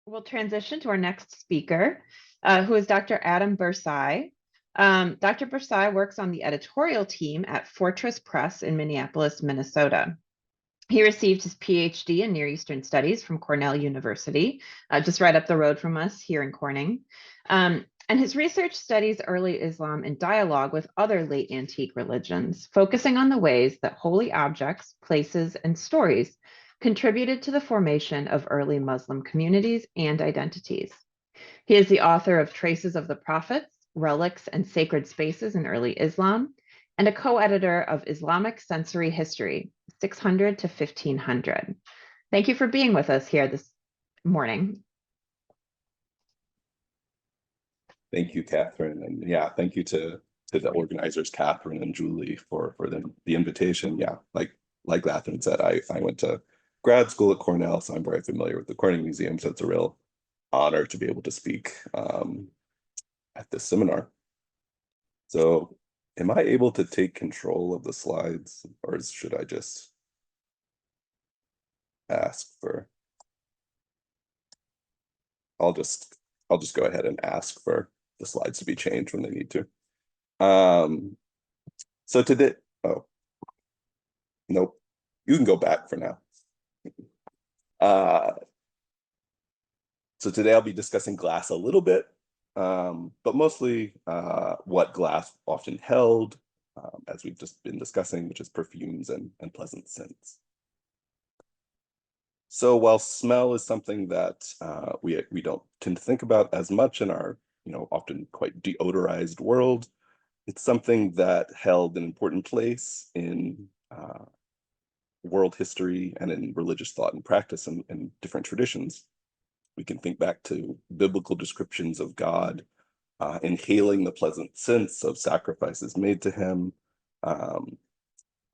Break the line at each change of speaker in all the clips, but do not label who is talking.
We'll transition to our next speaker, who is Dr. Adam Bersai. Dr. Bersai works on the editorial team at Fortress Press in Minneapolis, Minnesota. He received his PhD in Near Eastern Studies from Cornell University, just right up the road from us here in Corning. And his research studies early Islam in dialogue with other late antique religions, focusing on the ways that holy objects, places, and stories contributed to the formation of early Muslim communities and identities. He is the author of Traces of the Prophets, Relics and Sacred Spaces in Early Islam, and a co-editor of Islamic Sensory History, 600 to 1500. Thank you for being with us here this morning.
Thank you, Catherine. And yeah, thank you to the organizers, Catherine and Julie, for the invitation. Yeah, like Catherine said, I went to grad school at Cornell, so I'm very familiar with the Corning Museum. So it's a real honor to be able to speak at this seminar. So am I able to take control of the slides, or should I just ask for? I'll just go ahead and ask for the slides to be changed when they need to. So today, oh, nope, you can go back for now. So today I'll be discussing glass a little bit, but mostly what glass often held, as we've just been discussing, which is perfumes and pleasant scents. So while smell is something that we don't tend to think about as much in our often quite deodorized world, it's something that held an important place in world history and in religious thought and practice and different traditions. We can think back to biblical descriptions of God inhaling the pleasant scents of sacrifices made to him,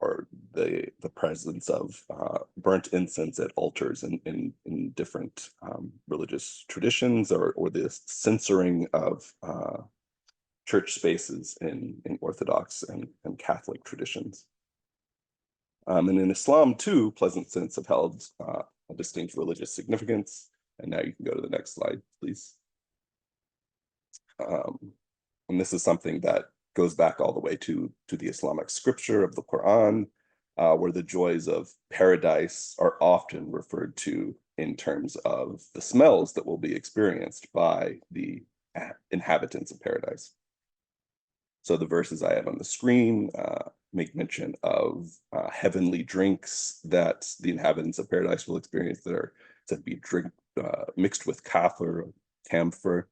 or the presence of burnt incense at altars in different religious traditions, or the censoring of church spaces in Orthodox and Catholic traditions. And in Islam too, pleasant scents have held a distinct religious significance. And now you can go to the next slide, please. And this is something that goes back all the way to the Islamic scripture of the Quran, where the joys of paradise are often referred to in terms of the smells that will be experienced by the inhabitants of paradise. So the verses I have on the screen make mention of heavenly drinks that the inhabitants of paradise will experience that are said to be mixed with kaffir, camphor,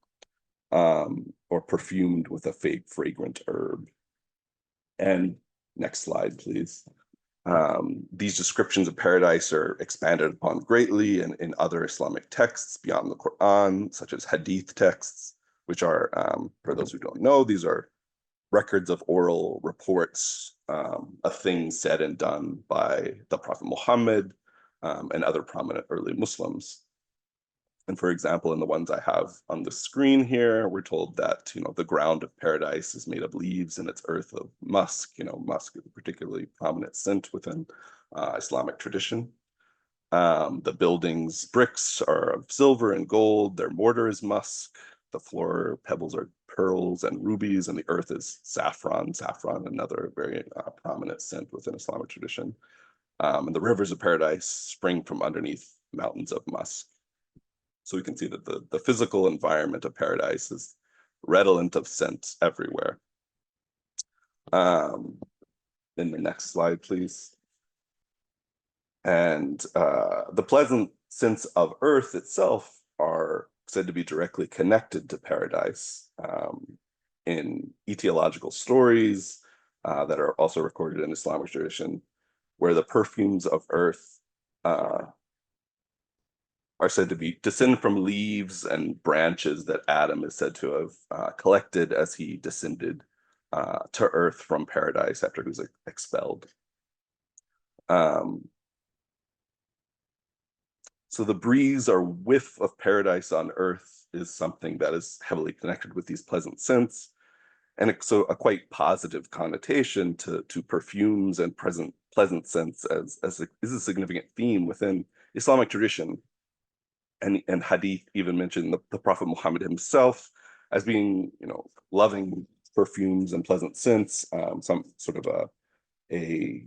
or perfumed with a fragrant herb. And next slide, please. These descriptions of paradise are expanded upon greatly in other Islamic texts beyond the Quran, such as hadith texts, which are, for those who don't know, these are records of oral reports of things said and done by the Prophet Muhammad and other prominent early Muslims. And for example, in the ones I have on the screen here, we're told that the ground of paradise is made of leaves and its earth of musk. Musk is a particularly prominent scent within Islamic tradition. The buildings' bricks are of silver and gold. Their mortar is musk. The floor pebbles are pearls and rubies, and the earth is saffron. Saffron, another very prominent scent within Islamic tradition. And the rivers of paradise spring from underneath mountains of musk. So we can see that the physical environment of paradise is redolent of scent everywhere. In the next slide, please. And the pleasant scents of earth itself are said to be directly connected to paradise in etiological stories that are also recorded in Islamic tradition, where the perfumes of earth are said to descend from leaves and branches that Adam is said to have collected as he descended to earth from paradise after he was expelled. So the breeze or whiff of paradise on earth is something that is heavily connected with these pleasant scents, and so a quite positive connotation to perfumes and pleasant scents is a significant theme within Islamic tradition. and hadith even mention the Prophet Muhammad himself as being, loving perfumes and pleasant scents, some sort of a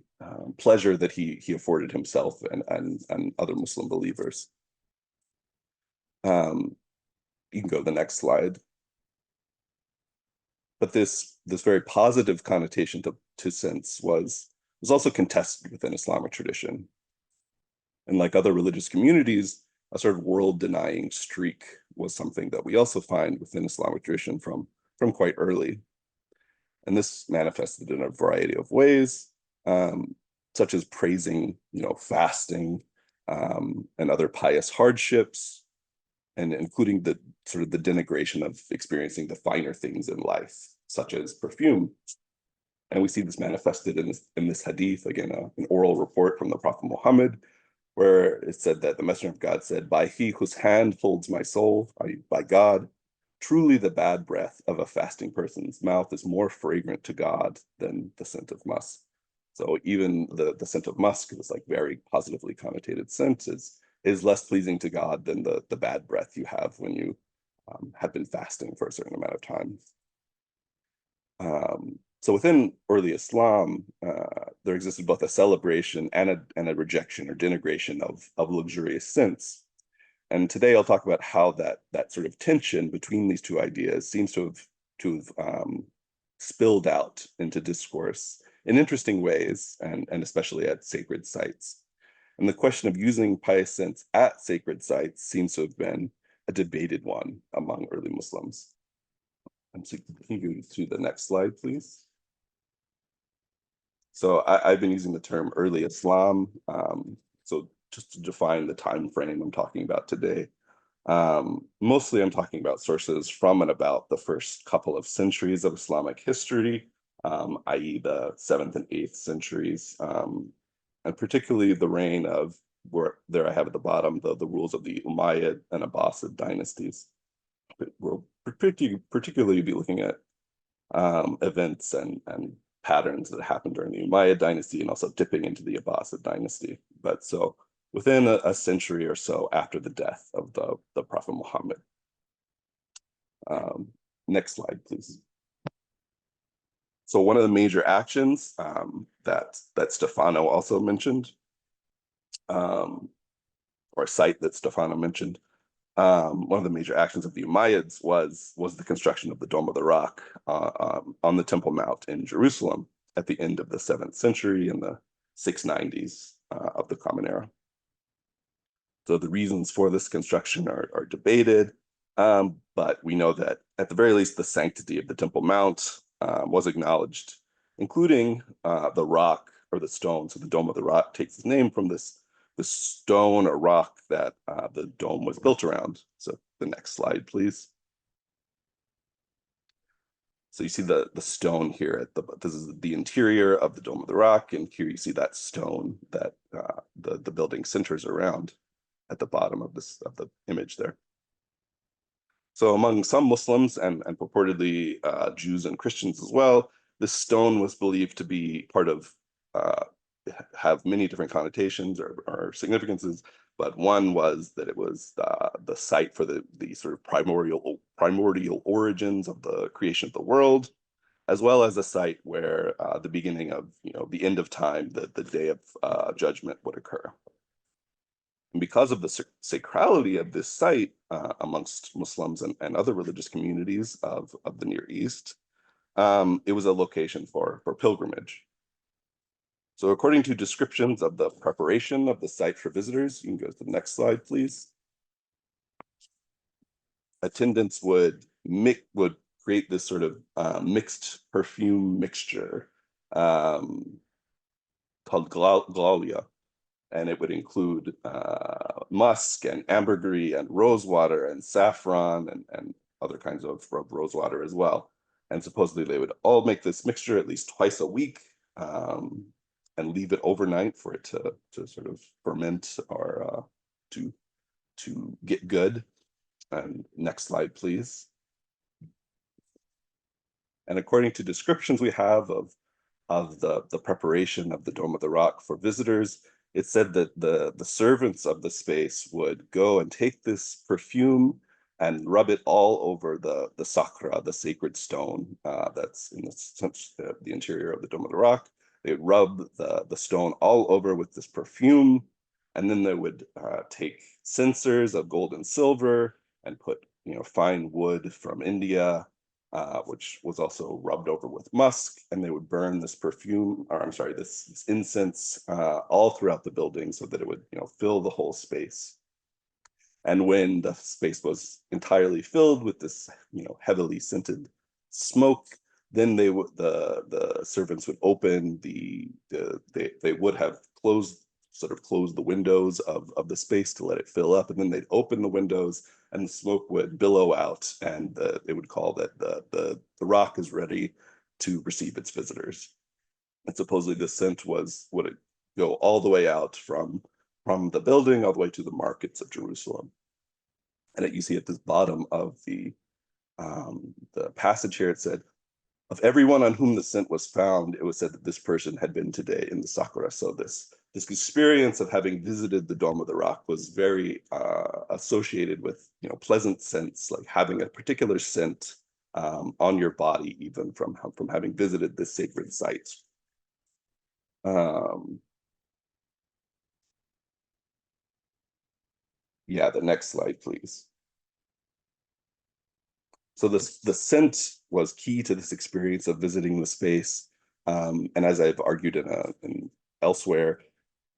pleasure that he afforded himself and other Muslim believers. You can go to the next slide. But this very positive connotation to scents was also contested within Islamic tradition. And like other religious communities, a sort of world-denying streak was something that we also find within Islamic tradition from quite early. And this manifested in a variety of ways, such as praising, fasting, and other pious hardships, and including the sort of the denigration of experiencing the finer things in life, such as perfume. And we see this manifested in this hadith, again, an oral report from the Prophet Muhammad, where it said that the Messenger of God said, "By he whose hand holds my soul, by God, truly the bad breath of a fasting person's mouth is more fragrant to God than the scent of musk." So even the scent of musk, this like very positively connotated scent, is less pleasing to God than the bad breath you have when you have been fasting for a certain amount of time. So within early Islam, there existed both a celebration and a rejection or denigration of luxurious scents. And today I'll talk about how that sort of tension between these two ideas seems to have spilled out into discourse in interesting ways, and especially at sacred sites. And the question of using pious scents at sacred sites seems to have been a debated one among early Muslims. So can you go to the next slide, please? So I've been using the term early Islam. So just to define the time frame I'm talking about today, mostly I'm talking about sources from and about the first couple of centuries of Islamic history, i.e. the 7th and 8th centuries, and particularly the reign of, where there I have at the bottom, the rules of the Umayyad and Abbasid dynasties. We'll particularly be looking at events and patterns that happened during the Umayyad dynasty and also dipping into the Abbasid dynasty. But so within a century or so after the death of the Prophet Muhammad. Next slide, please. So one of the major actions that Stefano also mentioned, or a site that Stefano mentioned, one of the major actions of the Umayyads was the construction of the Dome of the Rock on the Temple Mount in Jerusalem at the end of the 7th century in the 690s of the Common Era. So the reasons for this construction are debated, but we know that at the very least the sanctity of the Temple Mount was acknowledged, including the rock or the stone. So the Dome of the Rock takes its name from the stone or rock that the dome was built around. So the next slide, please. So you see the stone here this is the interior of the Dome of the Rock, and here you see that stone that the building centers around at the bottom of the image there. So among some Muslims and purportedly Jews and Christians as well, this stone was believed to be part of have many different connotations or significances, but one was that it was the site for the sort of primordial origins of the creation of the world, as well as a site where the beginning of the end of time, the day of judgment would occur. And because of the sacrality of this site amongst Muslims and other religious communities of the Near East, it was a location for pilgrimage. So according to descriptions of the preparation of the site for visitors, you can go to the next slide, please. Attendants would create this sort of mixed perfume mixture called glalia, and it would include musk and ambergris and rosewater and saffron and other kinds of rosewater as well. And supposedly they would all make this mixture at least twice a week, and leave it overnight for it to sort of ferment or to get good. And next slide, please. And according to descriptions we have of the preparation of the Dome of the Rock for visitors, it said that the servants of the space would go and take this perfume and rub it all over the sakra, the sacred stone that's in the interior of the Dome of the Rock. They would rub the stone all over with this perfume, and then they would take censers of gold and silver and put, fine wood from India, which was also rubbed over with musk, and they would burn this perfume, or I'm sorry, this incense all throughout the building so that it would, fill the whole space. And when the space was entirely filled with this, heavily scented smoke, then the servants would open they would have closed the windows of the space to let it fill up, and then they'd open the windows and the smoke would billow out, and they would call that the rock is ready to receive its visitors. And supposedly the scent would go all the way out from the building all the way to the markets of Jerusalem. And you see at the bottom of the passage here, it said, of everyone on whom the scent was found, it was said that this person had been today in the Sakura. So this experience of having visited the Dome of the Rock was very associated with, pleasant scents, like having a particular scent on your body, even from having visited this sacred site. Yeah, the next slide, please. So the scent was key to this experience of visiting the space. And as I've argued in elsewhere,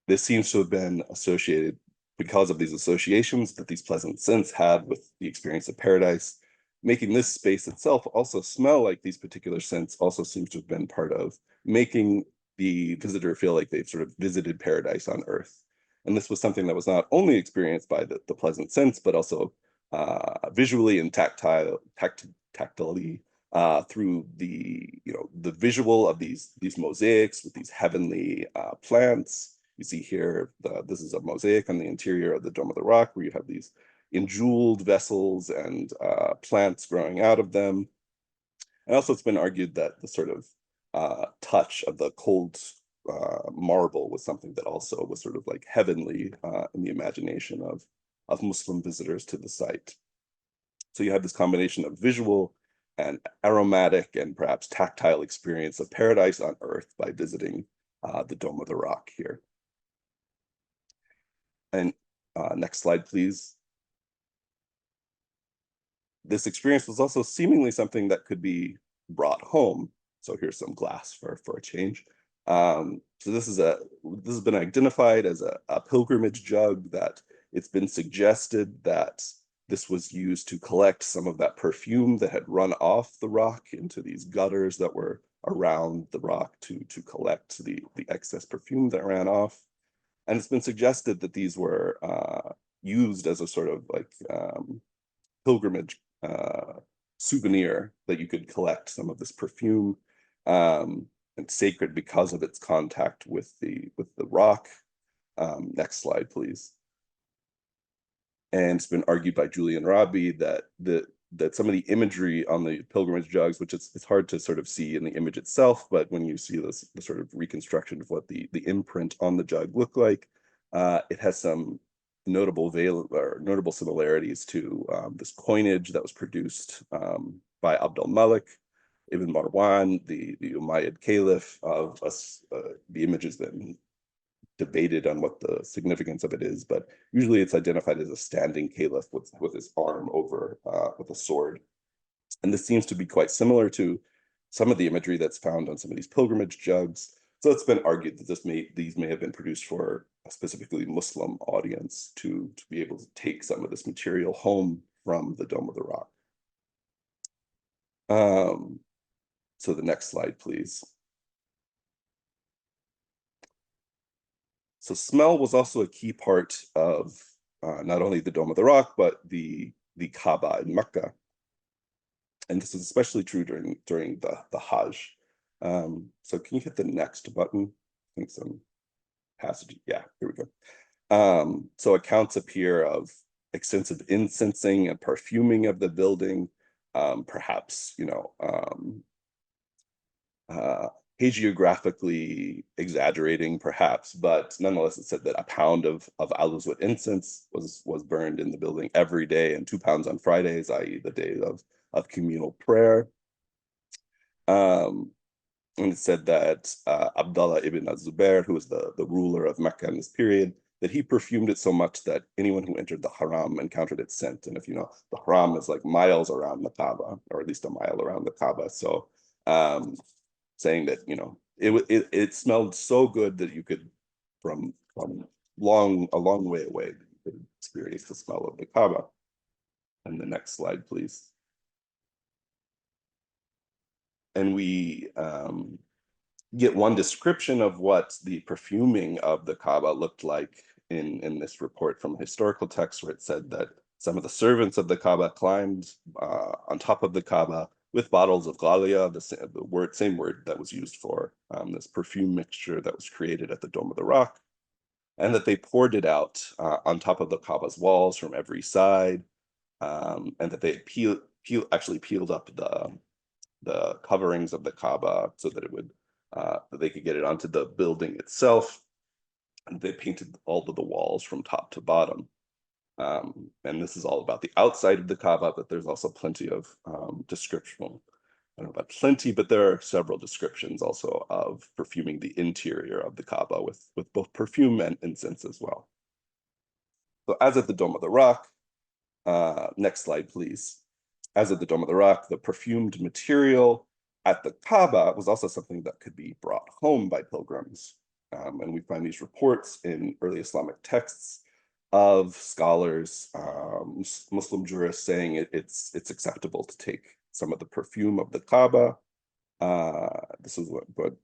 this seems to have been associated because of these associations that these pleasant scents had with the experience of paradise. Making this space itself also smell like these particular scents also seems to have been part of making the visitor feel like they've sort of visited paradise on earth. And this was something that was not only experienced by the pleasant scents, but also visually and tactilely through the visual of these mosaics with these heavenly plants. You see here, this is a mosaic on the interior of the Dome of the Rock, where you have these enjeweled vessels and plants growing out of them. And also it's been argued that the sort of touch of the cold marble was something that also was sort of like heavenly in the imagination of Muslim visitors to the site. So you have this combination of visual and aromatic and perhaps tactile experience of paradise on earth by visiting the Dome of the Rock here. And next slide, please. This experience was also seemingly something that could be brought home. So here's some glass for a change. So this has been identified as a pilgrimage jug, that it's been suggested that this was used to collect some of that perfume that had run off the rock into these gutters that were around the rock to collect the excess perfume that ran off. And it's been suggested that these were used as a sort of like pilgrimage souvenir, that you could collect some of this perfume, and sacred because of its contact with the rock. Next slide, please. And it's been argued by Julian Rabi that some of the imagery on the pilgrimage jugs, which it's hard to sort of see in the image itself, but when you see the sort of reconstruction of what the imprint on the jug looked like, it has some notable similarities to this coinage that was produced by Abdul Malik ibn Marwan, the Umayyad Caliph. The image has been debated on what the significance of it is, but usually it's identified as a standing caliph with his arm over with a sword. And this seems to be quite similar to some of the imagery that's found on some of these pilgrimage jugs. So it's been argued that these may have been produced for a specifically Muslim audience to be able to take some of this material home from the Dome of the Rock. So the next slide, please. So smell was also a key part of not only the Dome of the Rock, but the Kaaba in Mecca. And this is especially true during the Hajj. So can you hit the next button? I think some passage. Yeah, here we go. So accounts appear of extensive incensing and perfuming of the building, perhaps hagiographically exaggerating perhaps, but nonetheless it said that a pound of aloeswood incense was burned in the building every day, and 2 pounds on Fridays, i.e. the day of communal prayer. And it said that Abdullah ibn az-Zubair, who was the ruler of Mecca in this period, that he perfumed it so much that anyone who entered the haram encountered its scent. And if you know, the haram is like miles around the Kaaba, or at least a mile around the Kaaba. So saying that, you know, it smelled so good that you could, from a long way away, you could experience the smell of the Kaaba. And the next slide, please. And we get one description of what the perfuming of the Kaaba looked like in this report from a historical text, where it said that some of the servants of the Kaaba climbed on top of the Kaaba with bottles of ghalia, the same word that was used for this perfume mixture that was created at the Dome of the Rock, and that they poured it out on top of the Kaaba's walls from every side, and that they actually peeled up the coverings of the Kaaba so that it would that they could get it onto the building itself. And they painted all of the walls from top to bottom. And this is all about the outside of the Kaaba, but there's also plenty of description. I don't know about plenty, but there are several descriptions also of perfuming the interior of the Kaaba with both perfume and incense as well. So as at the Dome of the Rock, next slide, please. As at the Dome of the Rock, the perfumed material at the Kaaba was also something that could be brought home by pilgrims. And we find these reports in early Islamic texts of scholars, Muslim jurists, saying it's acceptable to take some of the perfume of the Kaaba. This was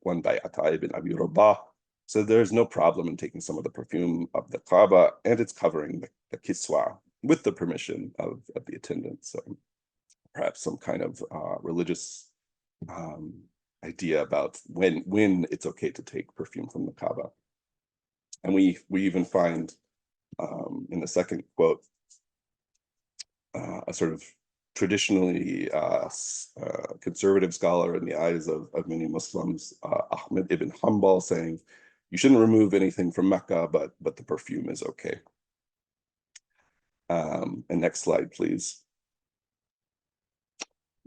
one by Ata ibn Abi Rabah. So there's no problem in taking some of the perfume of the Kaaba, and it's covering the kiswa with the permission of the attendants. So perhaps some kind of religious idea about when it's okay to take perfume from the Kaaba. And we even find in the second quote a sort of traditionally conservative scholar in the eyes of many Muslims, Ahmed ibn Hanbal, saying you shouldn't remove anything from Mecca, but the perfume is okay. And next slide, please.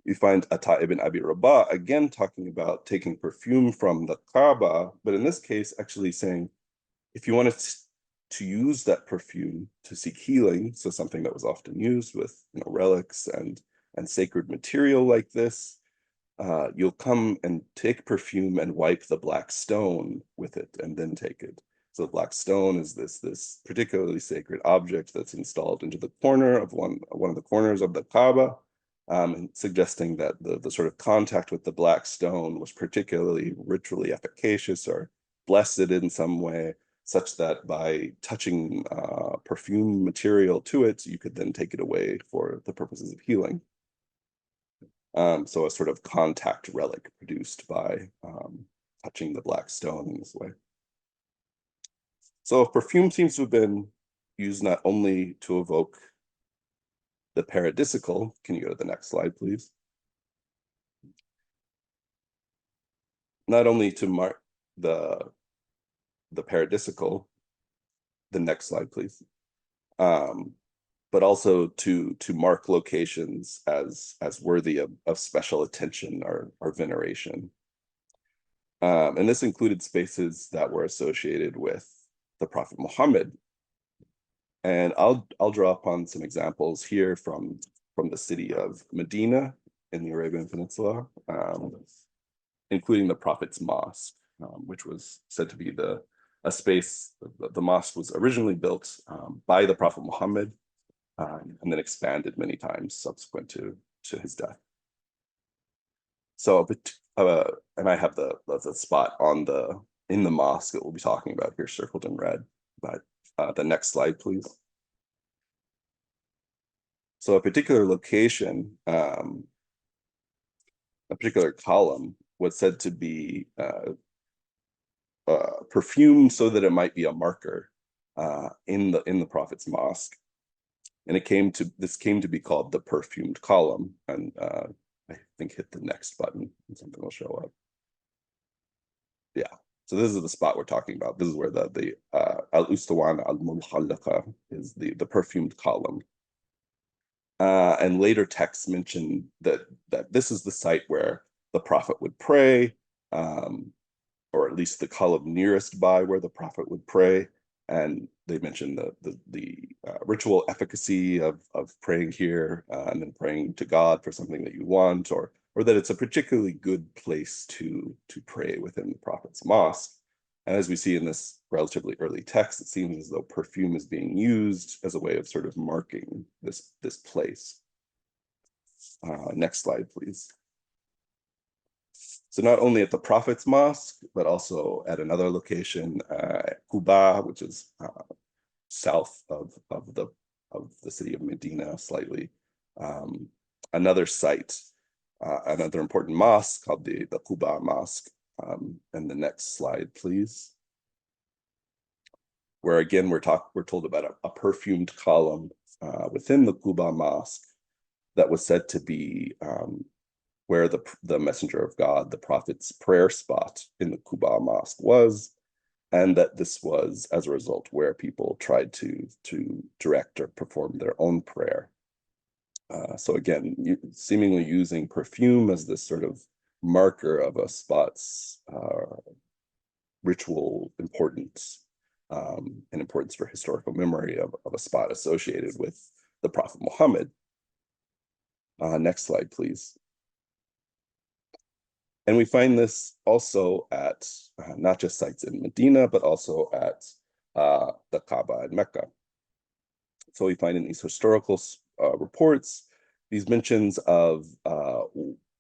You find Ata ibn Abi Rabah again talking about taking perfume from the Kaaba, but in this case actually saying, if you wanted to use that perfume to seek healing, so something that was often used with relics and sacred material like this, you'll come and take perfume and wipe the black stone with it and then take it. So the black stone is this particularly sacred object that's installed into the corner of one of the corners of the Kaaba, suggesting that the sort of contact with the black stone was particularly ritually efficacious or blessed in some way, such that by touching perfume material to it, you could then take it away for the purposes of healing. So a sort of contact relic produced by touching the black stone in this way. So perfume seems to have been used not only to evoke the paradisical. Can you go to the next slide, please? Not only to mark the paradisical, the next slide, please, but also to mark locations as worthy of special attention or veneration. And this included spaces that were associated with the Prophet Muhammad. And I'll draw upon some examples here from the city of Medina in the Arabian Peninsula, including the Prophet's Mosque, which was said to be a space. The mosque was originally built by the Prophet Muhammad, and then expanded many times subsequent to his death. So, and I have the spot in the mosque that we'll be talking about here circled in red. But the next slide, please. So a particular location, a particular column was said to be perfumed so that it might be a marker in the Prophet's mosque, and this came to be called the perfumed column. And I think hit the next button and something will show up. Yeah. So this is the spot we're talking about. This is where the al-Ustuwan al-Mulhallaqa is the perfumed column. And later texts mention that this is the site where the prophet would pray, or at least the column nearest by where the prophet would pray. And they mention the ritual efficacy of praying here, and then praying to God for something that you want, or that it's a particularly good place to pray within the prophet's mosque. And as we see in this relatively early text, it seems as though perfume is being used as a way of sort of marking this place. Next slide, please. So not only at the Prophet's Mosque, but also at another location, Quba, which is south of the city of Medina slightly. Another site, another important mosque called the Quba Mosque. And the next slide, please. Where again we're told about a perfumed column within the Quba Mosque that was said to be where the messenger of God, the prophet's prayer spot in the Quba Mosque was, and that this was, as a result, where people tried to direct or perform their own prayer. So again, seemingly using perfume as this sort of marker of a spot's ritual importance, and importance for historical memory of a spot associated with the Prophet Muhammad. Next slide, please. And we find this also at not just sites in Medina, but also at the Kaaba in Mecca. So we find in these historical reports these mentions of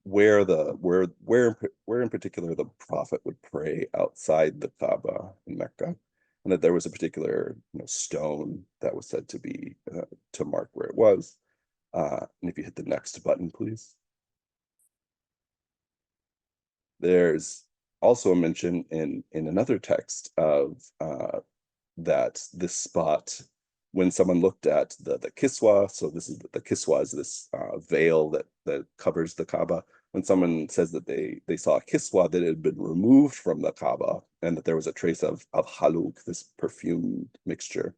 where in particular the Prophet would pray outside the Kaaba in Mecca, and that there was a particular stone that was said to be to mark where it was. And if you hit the next button, please. There's also a mention in another text of that this spot, when someone looked at the kiswa, so this is the kiswa is this veil that covers the Kaaba. When someone says that they saw a kiswa that had been removed from the Kaaba, and that there was a trace of haluk, this perfumed mixture,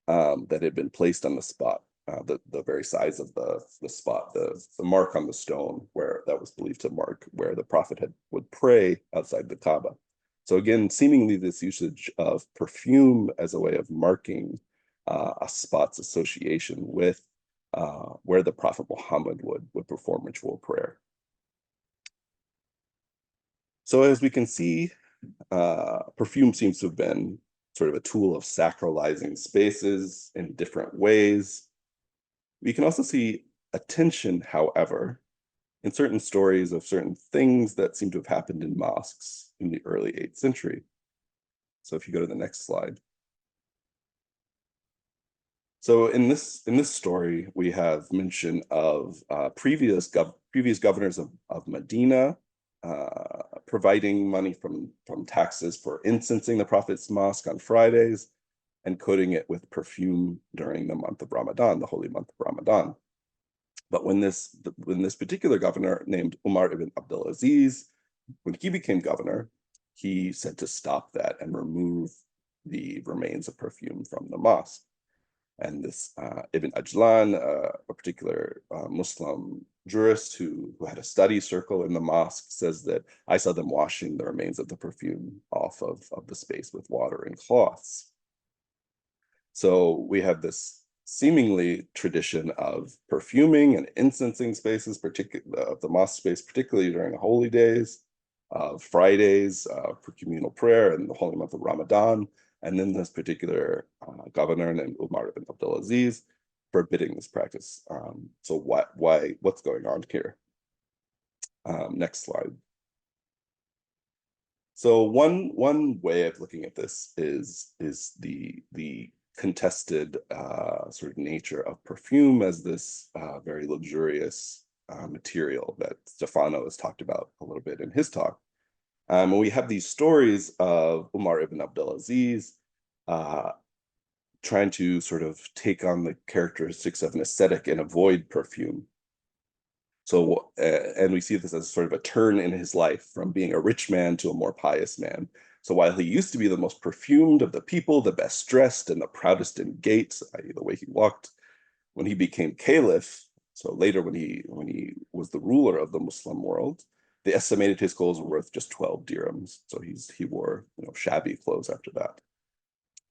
that had been placed on the spot. The very size of the spot, the mark on the stone where that was believed to mark where the prophet would pray outside the Kaaba. So again, seemingly this usage of perfume as a way of marking a spot's association with where the Prophet Muhammad would perform ritual prayer. So as we can see, perfume seems to have been sort of a tool of sacralizing spaces in different ways. We can also see a tension, however, in certain stories of certain things that seem to have happened in mosques in the early 8th century. So if you go to the next slide. So in this story, we have mention of previous governors of Medina providing money from taxes for incensing the Prophet's mosque on Fridays and coating it with perfume during the month of Ramadan, the holy month of Ramadan. But when this particular governor named Umar ibn Abdulaziz, when he became governor, he said to stop that and remove the remains of perfume from the mosque. And this Ibn Ajlan, a particular Muslim jurist who had a study circle in the mosque, says that I saw them washing the remains of the perfume off of the space with water and cloths. So we have this seemingly tradition of perfuming and incensing spaces, particularly of the mosque space, particularly during the holy days, of Fridays for communal prayer and the holy month of Ramadan. And then this particular governor named Umar ibn Abdulaziz forbidding this practice. So what's going on here? Next slide. So one way of looking at this is the contested sort of nature of perfume as this very luxurious material that Stefano has talked about a little bit in his talk. And we have these stories of Umar ibn Abdulaziz trying to sort of take on the characteristics of an ascetic and avoid perfume. So, and we see this as sort of a turn in his life from being a rich man to a more pious man. So while he used to be the most perfumed of the people, the best dressed and the proudest in gait, i.e. the way he walked, when he became caliph, so later when he was the ruler of the Muslim world, they estimated his clothes were worth just 12 dirhams. So he wore shabby clothes after that.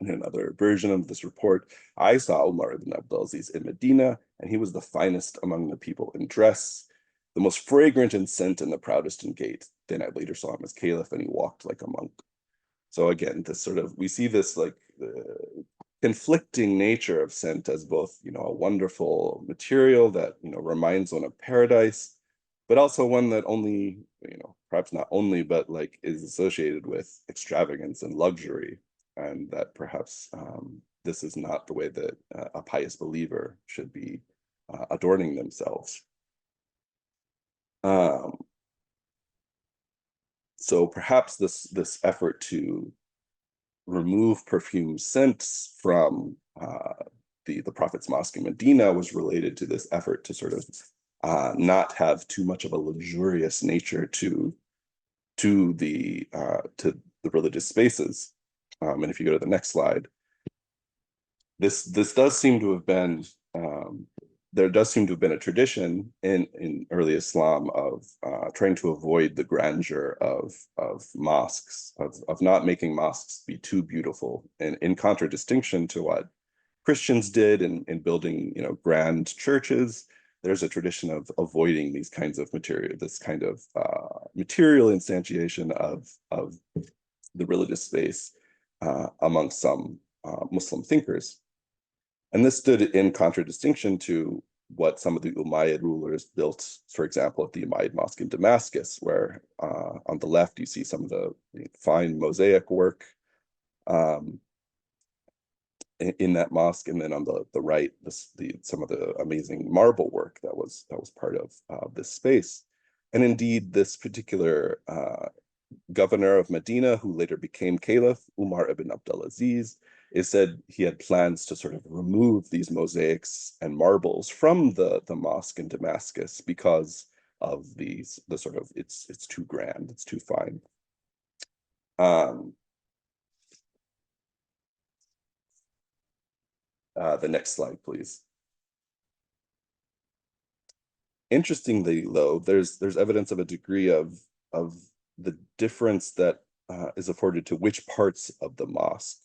In another version of this report, I saw Umar ibn Abdulaziz in Medina, and he was the finest among the people in dress, the most fragrant in scent and the proudest in gait. Then I later saw him as caliph, and he walked like a monk. So again, this sort of, we see this like conflicting nature of scent as both, a wonderful material that, reminds one of paradise, but also one that only, perhaps not only, but like is associated with extravagance and luxury, and that perhaps this is not the way that a pious believer should be adorning themselves. So perhaps this effort to remove perfume scents from the Prophet's mosque in Medina was related to this effort to sort of not have too much of a luxurious nature to the religious spaces. And if you go to the next slide, this does seem to have been there does seem to have been a tradition in early Islam of trying to avoid the grandeur of mosques, of not making mosques be too beautiful, and in contradistinction to what Christians did in building, grand churches. There's a tradition of avoiding these kinds of material, this kind of material instantiation of the religious space among some Muslim thinkers. And this stood in contradistinction to what some of the Umayyad rulers built, for example, at the Umayyad Mosque in Damascus, where on the left you see some of the fine mosaic work in that mosque, and then on the right, some of the amazing marble work that was part of this space. And indeed, this particular governor of Medina, who later became caliph, Umar ibn Abdulaziz, is said he had plans to sort of remove these mosaics and marbles from the mosque in Damascus because of the sort of it's too grand, it's too fine. The next slide, please. Interestingly, though, there's evidence of a degree of the difference that is afforded to which parts of the mosque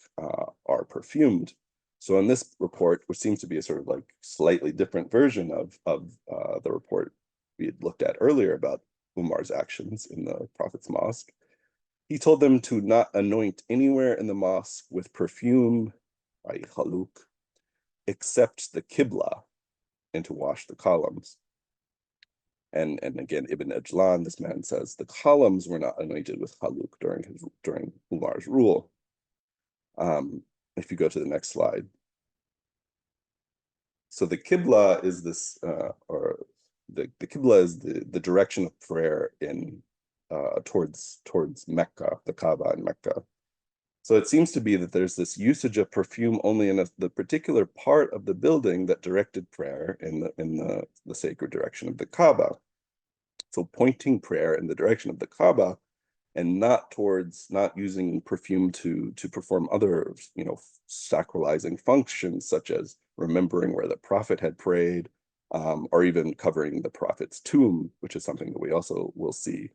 are perfumed. So in this report, which seems to be a sort of like slightly different version of the report we had looked at earlier about Umar's actions in the Prophet's mosque, he told them to not anoint anywhere in the mosque with perfume, i.e. haluk, except the Qibla, and to wash the columns. And again, Ibn Ajlan, this man says the columns were not anointed with haluk during Umar's rule. If you go to the next slide. So the Qibla is this, or the Qibla is the direction of prayer in towards Mecca, the Kaaba in Mecca. So it seems to be that there's this usage of perfume only in the particular part of the building that directed prayer in the sacred direction of the Kaaba. So pointing prayer in the direction of the Kaaba, and not using perfume to perform other, sacralizing functions, such as remembering where the Prophet had prayed, or even covering the Prophet's tomb, which is something that we also will see.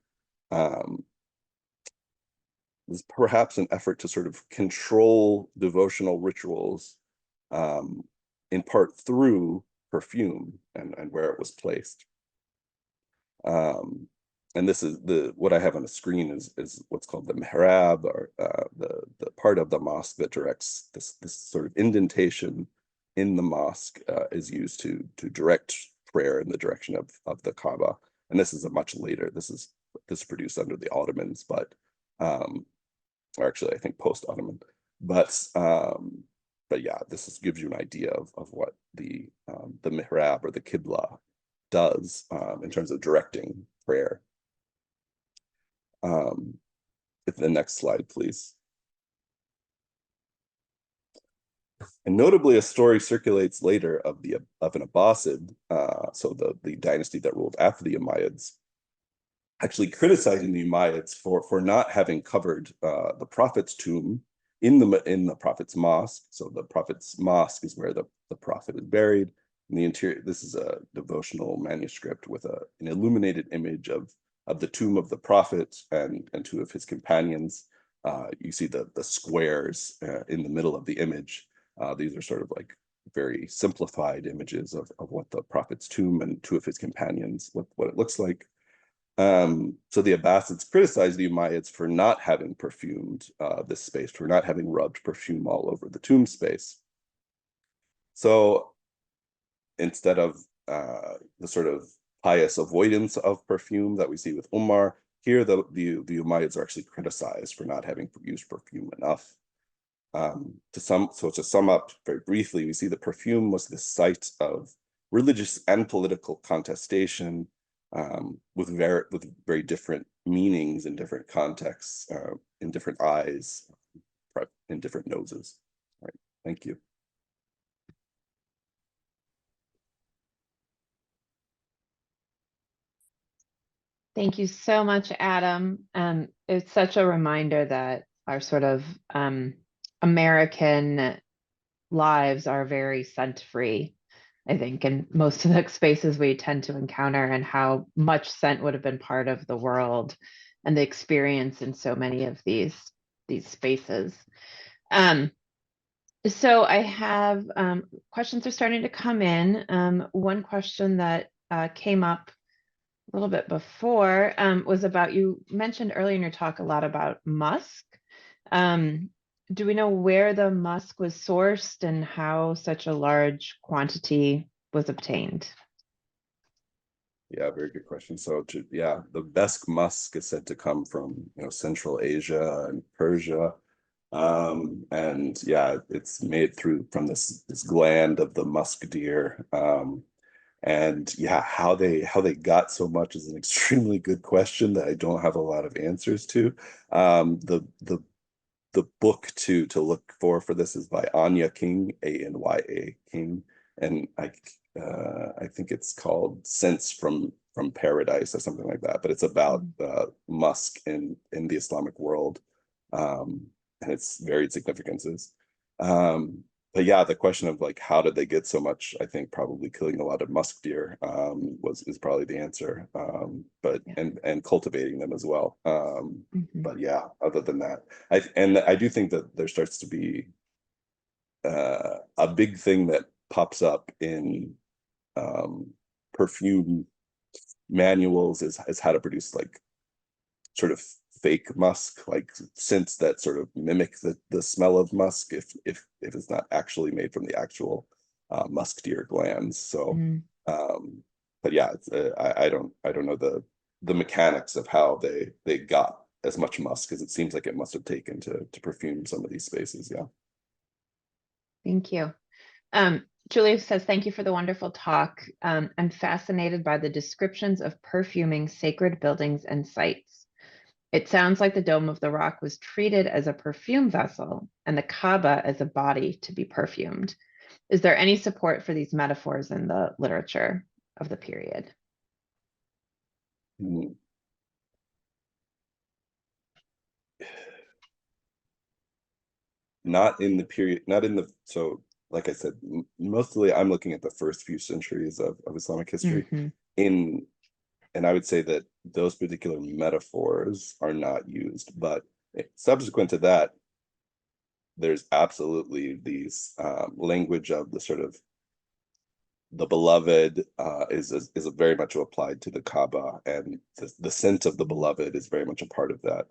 Is perhaps an effort to sort of control devotional rituals, in part through perfume and where it was placed. And this is what I have on the screen is what's called the mihrab, or the part of the mosque that directs this sort of indentation in the mosque is used to direct prayer in the direction of the Kaaba. And this is a much later. This is produced under the Ottomans, but or actually I think post-Ottoman. But yeah, this gives you an idea of what the mihrab or the Qibla does in terms of directing prayer. If the next slide, please. And notably, a story circulates later of an Abbasid, so the dynasty that ruled after the Umayyads, actually criticizing the Umayyads for not having covered the prophet's tomb in the prophet's mosque. So the prophet's mosque is where the prophet is buried. In the interior, this is a devotional manuscript with an illuminated image of the tomb of the prophet and two of his companions. You see the squares in the middle of the image. These are sort of like very simplified images of what the prophet's tomb and two of his companions, what it looks like. So the Abbasids criticized the Umayyads for not having perfumed this space, for not having rubbed perfume all over the tomb space. So instead of the sort of pious avoidance of perfume that we see with Umar, here the Umayyads are actually criticized for not having used perfume enough. To sum up very briefly, we see that perfume was the site of religious and political contestation, with very different meanings in different contexts, in different eyes, in different noses. All right, thank you.
Thank you so much, Adam. It's such a reminder that our sort of American lives are very scent-free, I think, in most of the spaces we tend to encounter, and how much scent would have been part of the world and the experience in so many of these spaces. So I have questions are starting to come in. One question that came up a little bit before was about, you mentioned earlier in your talk a lot about musk. Do we know where the musk was sourced and how such a large quantity was obtained?
Yeah, very good question. So the best musk is said to come from Central Asia and Persia. And yeah, it's made from this gland of the musk deer. And yeah, how they got so much is an extremely good question that I don't have a lot of answers to. The book to look for this is by Anya King, Anya King, and I think it's called Scents from Paradise or something like that. But it's about musk in the Islamic world, and its varied significances. But yeah, the question of like how did they get so much? I think probably killing a lot of musk deer is probably the answer. But
Yeah.
and cultivating them as well.
Mhm.
But yeah, other than that, I do think that there starts to be a big thing that pops up in perfume manuals is how to produce like sort of fake musk, like scents that sort of mimic the smell of musk if it's not actually made from the actual musk deer glands. So,
Mm.
but yeah, I don't know the mechanics of how they got as much musk as it seems like it must have taken to perfume some of these spaces. Yeah.
Thank you. Julia says, thank you for the wonderful talk. I'm fascinated by the descriptions of perfuming sacred buildings and sites. It sounds like the Dome of the Rock was treated as a perfume vessel and the Kaaba as a body to be perfumed. Is there any support for these metaphors in the literature of the period?
Mm. Not in the period, not in the, so like I said, mostly I'm looking at the first few centuries of Islamic history.
Mm-hmm.
In And I would say that those particular metaphors are not used, but subsequent to that, there's absolutely these language of the sort of the beloved is very much applied to the Kaaba, and the scent of the beloved is very much a part of that.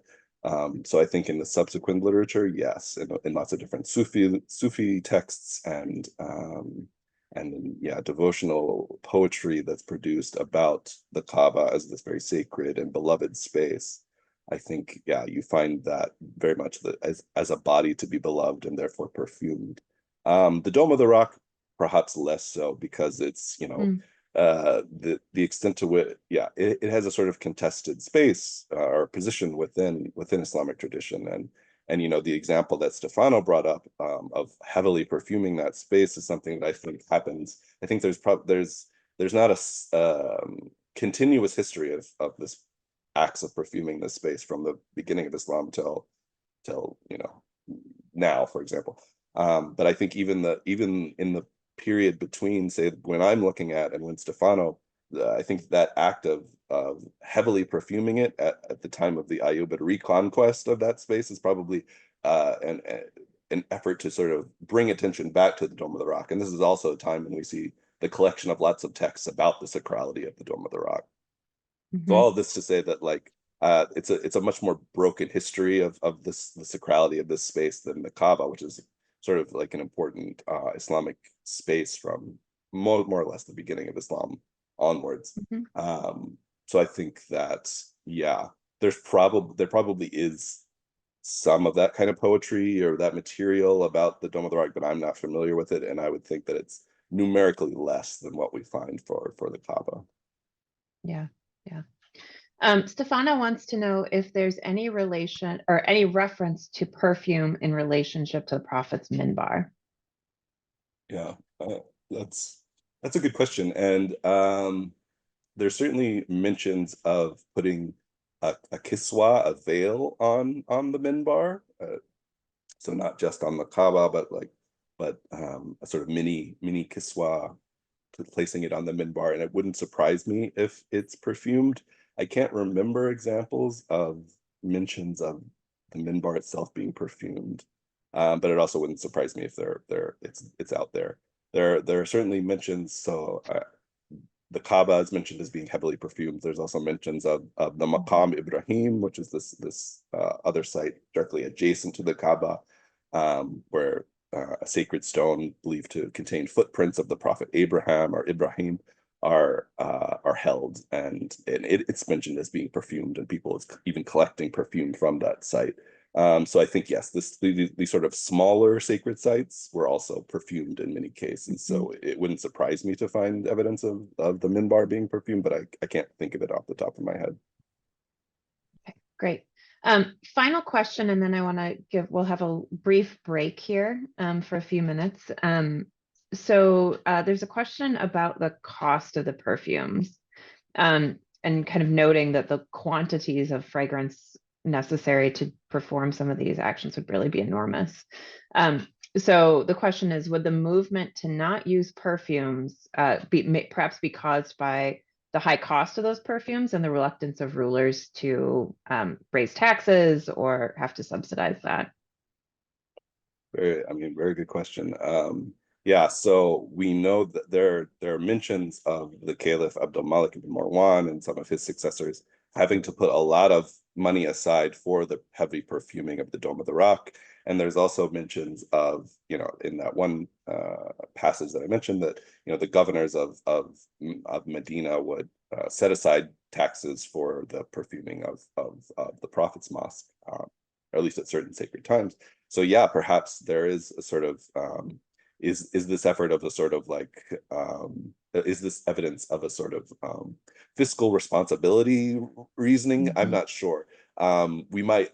So I think in the subsequent literature, yes, in lots of different Sufi texts and yeah, devotional poetry that's produced about the Kaaba as this very sacred and beloved space. I think, yeah, you find that very much as a body to be beloved and therefore perfumed. The Dome of the Rock, perhaps less so, because it's
Mm.
the extent to which, yeah, it has a sort of contested space or position within Islamic tradition, And, the example that Stefano brought up of heavily perfuming that space is something that I think happens. I think there's not a continuous history of this acts of perfuming this space from the beginning of Islam till now, for example. But I think even in the period between, say, when I'm looking at and when Stefano, I think that act of heavily perfuming it at the time of the Ayyubid reconquest of that space is probably an effort to sort of bring attention back to the Dome of the Rock. And this is also a time when we see the collection of lots of texts about the sacrality of the Dome of the Rock. So all of this to say that it's a much more broken history of the sacrality of this space than the Kaaba, which is sort of like an important Islamic space from more or less the beginning of Islam onwards. So I think that there probably is some of that kind of poetry or that material about the Dome of the Rock, but I'm not familiar with it, and I would think that it's numerically less than what we find for the Kaaba.
Yeah. Stefano wants to know if there's any relation or any reference to perfume in relationship to the Prophet's minbar.
Yeah, that's a good question, and there's certainly mentions of putting a kiswa, a veil, on the minbar, so not just on the Kaaba, but a sort of mini kiswa, placing it on the minbar, and it wouldn't surprise me if it's perfumed. I can't remember examples of mentions of the minbar itself being perfumed, but it also wouldn't surprise me if it's out there. There are certainly mentions. So the Kaaba is mentioned as being heavily perfumed. There's also mentions of the Maqam Ibrahim, which is this other site directly adjacent to the Kaaba, where a sacred stone believed to contain footprints of the Prophet Abraham or Ibrahim are held, and it's mentioned as being perfumed, and people is even collecting perfume from that site. So I think, yes, these sort of smaller sacred sites were also perfumed in many cases. So it wouldn't surprise me to find evidence of the minbar being perfumed, but I can't think of it off the top of my head.
Okay, great. Final question, and then I want to we'll have a brief break here for a few minutes. So there's a question about the cost of the perfumes, and kind of noting that the quantities of fragrance necessary to perform some of these actions would really be enormous. So the question is, would the movement to not use perfumes perhaps be caused by the high cost of those perfumes and the reluctance of rulers to raise taxes or have to subsidize that?
Very good question. Yeah, so we know that there are mentions of the Caliph Abdul Malik ibn Marwan and some of his successors having to put a lot of money aside for the heavy perfuming of the Dome of the Rock. And there's also mentions of, in that one passage that I mentioned, that the governors of Medina would set aside taxes for the perfuming of the Prophet's mosque, or at least at certain sacred times. So yeah, perhaps there is a sort of is this effort of a sort of is this evidence of a sort of fiscal responsibility reasoning? I'm not sure. We might,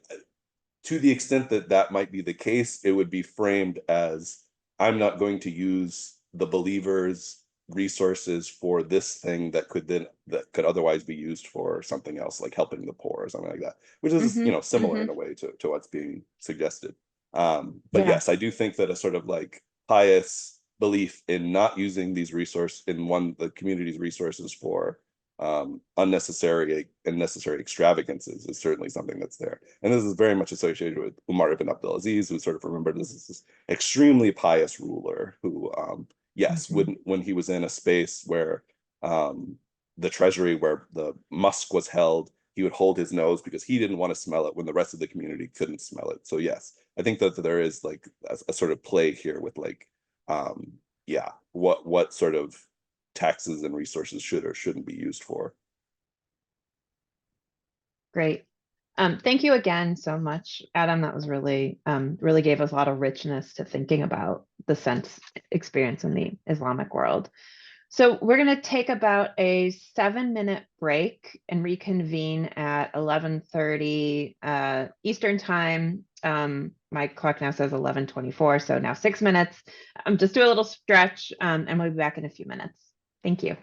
to the extent that might be the case, it would be framed as, I'm not going to use the believers' resources for this thing that could otherwise be used for something else, like helping the poor or something like that, which is similar in a way to what's being suggested. But yes, I do think that a sort of pious belief in not using these the community's resources for unnecessary extravagances is certainly something that's there. And this is very much associated with Umar ibn Abdul Aziz, who's sort of remembered as this extremely pious ruler who, when he was in a space where the treasury, where the musk was held, he would hold his nose because he didn't want to smell it when the rest of the community couldn't smell it. So yes, I think that there is a sort of play here with what sort of taxes and resources should or shouldn't be used for.
Great. Thank you again so much, Adam. That was really gave us a lot of richness to thinking about the sense experience in the Islamic world. So we're going to take about a 7-minute break and reconvene at 11:30 Eastern time, My clock now says 11:24, so now 6 minutes. Just do a little stretch, and we'll be back in a few minutes. Thank you.